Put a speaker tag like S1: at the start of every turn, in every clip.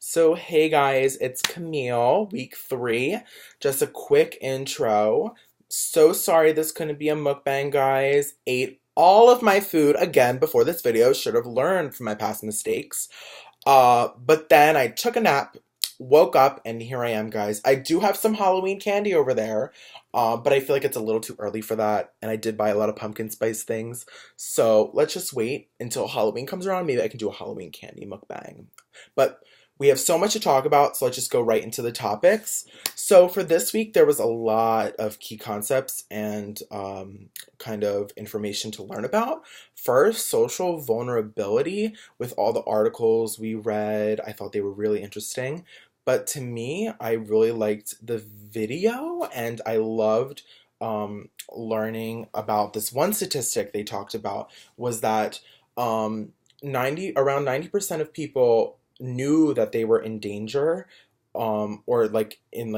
S1: So, hey guys, it's Camille, week 3. Just a quick intro. So sorry this couldn't be a mukbang, guys. Ate all of my food again before this video. Should have learned from my past mistakes. But then I took a nap, woke up, and here I am, guys. I do have some Halloween candy over there, but I feel like it's a little too early for that, and I did buy a lot of pumpkin spice things. So let's just wait until Halloween comes around. Maybe I can do a Halloween candy mukbang. But we have so much to talk about, so let's just go right into the topics. So for this week, there was a lot of key concepts and kind of information to learn about. First, social vulnerability. With all the articles we read, I thought they were really interesting. But to me, I really liked the video and I loved learning about this one statistic they talked about was that um, around 90% of people knew that they were in danger, or like in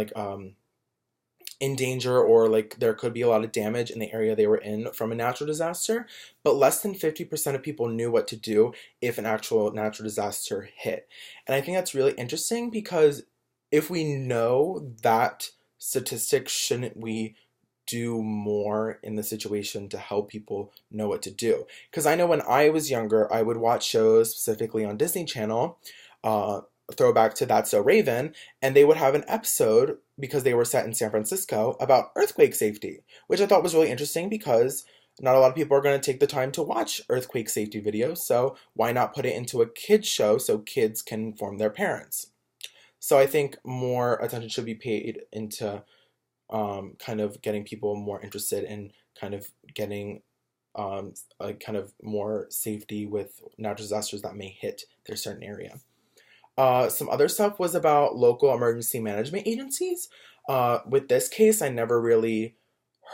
S1: danger, or like there could be a lot of damage in the area they were in from a natural disaster, but less than 50% of people knew what to do if an actual natural disaster hit. And I think that's really interesting because if we know that statistic, shouldn't we do more in the situation to help people know what to do? Because I know when I was younger, I would watch shows specifically on Disney Channel, uh, throwback to That's So Raven, and they would have an episode because they were set in San Francisco about earthquake safety, which I thought was really interesting because not a lot of people are going to take the time to watch earthquake safety videos, so why not put it into a kids show so kids can inform their parents? So I think more attention should be paid into kind of getting people more interested in kind of getting like kind of more safety with natural disasters that may hit their certain area. Some other stuff was about local emergency management agencies. With this case, I never really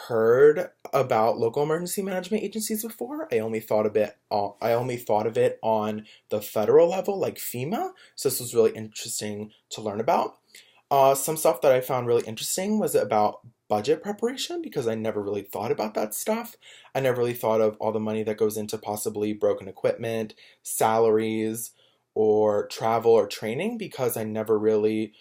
S1: heard about local emergency management agencies before. I only thought of it on the federal level, like FEMA. So this was really interesting to learn about. Some stuff that I found really interesting was about budget preparation because I never really thought about that stuff. I never really thought of all the money that goes into possibly broken equipment, salaries, or travel or training because I never really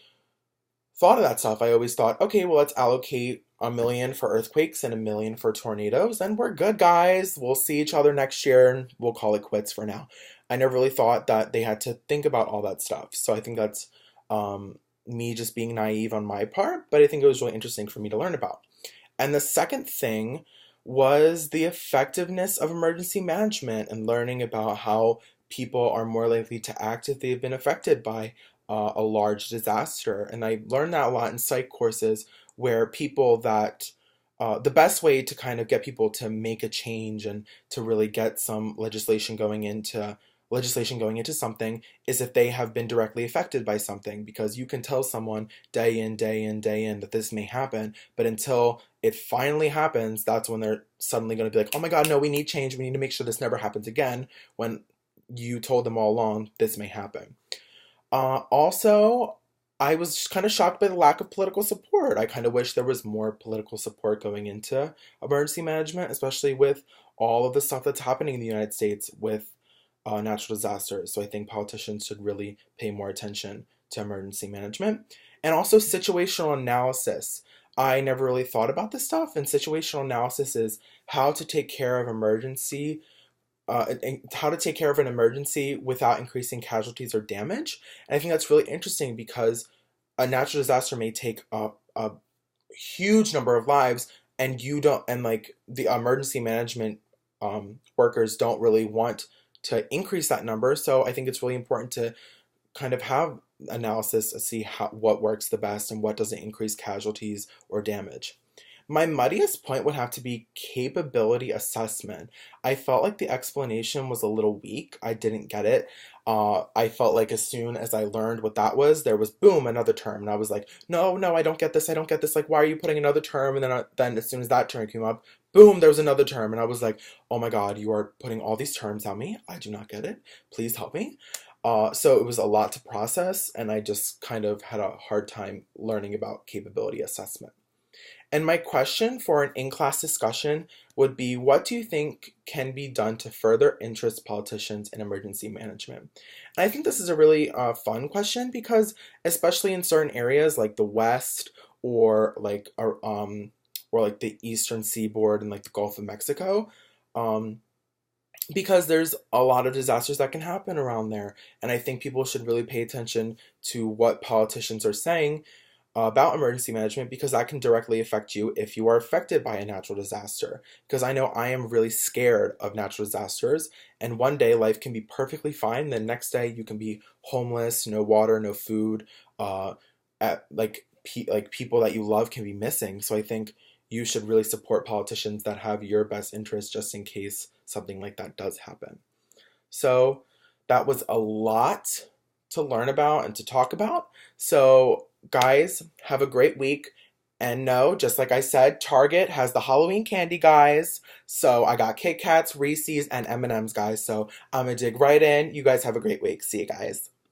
S1: thought of that stuff. I always thought, okay, well, let's allocate $1 million for earthquakes and $1 million for tornadoes, and we're good, guys. We'll see each other next year and we'll call it quits for now. I never really thought that they had to think about all that stuff. So I think that's me just being naive on my part, but I think it was really interesting for me to learn about. And the second thing was the effectiveness of emergency management and learning about how people are more likely to act if they've been affected by a large disaster. And I learned that a lot in psych courses where people that the best way to kind of get people to make a change and to really get some legislation going into something is if they have been directly affected by something, because you can tell someone day in, day in, day in that this may happen, but until it finally happens, that's when they're suddenly going to be like, oh my God, no, we need change. We need to make sure this never happens again, when you told them all along this may happen. Also, I was just kind of shocked by the lack of political support. I kind of wish there was more political support going into emergency management, especially with all of the stuff that's happening in the United States with natural disasters. So I think politicians should really pay more attention to emergency management. And also situational analysis. I never really thought about this stuff, and situational analysis is how to take care of and how to take care of an emergency without increasing casualties or damage. And I think that's really interesting because a natural disaster may take a huge number of lives, and you don't, and like the emergency management workers don't really want to increase that number. So I think it's really important to kind of have analysis to see what works the best and what doesn't increase casualties or damage. My muddiest point would have to be capability assessment. I felt like the explanation was a little weak. I didn't get it. I felt like as soon as I learned what that was, there was boom, another term. And I was like, no, no, I don't get this. I don't get this. Like, why are you putting another term? And then as soon as that term came up, boom, there was another term. And I was like, oh my God, you are putting all these terms on me. I do not get it. Please help me. So it was a lot to process, and I just kind of had a hard time learning about capability assessment. And my question for an in-class discussion would be, what do you think can be done to further interest politicians in emergency management? And I think this is a really fun question because especially in certain areas like the West or or like the Eastern Seaboard and like the Gulf of Mexico, um, because there's a lot of disasters that can happen around there. And I think people should really pay attention to what politicians are saying about emergency management because that can directly affect you if you are affected by a natural disaster. Because I know I am really scared of natural disasters, and one day life can be perfectly fine, the next day you can be homeless, no water, no food, at like people that you love can be missing. So I think you should really support politicians that have your best interest just in case something like that does happen. So that was a lot to learn about and to talk about. So, guys, have a great week. And no, just like I said, Target has the Halloween candy, guys. So I got Kit Kats, Reese's, and M&M's, guys. So I'm gonna dig right in. You guys have a great week. See you guys.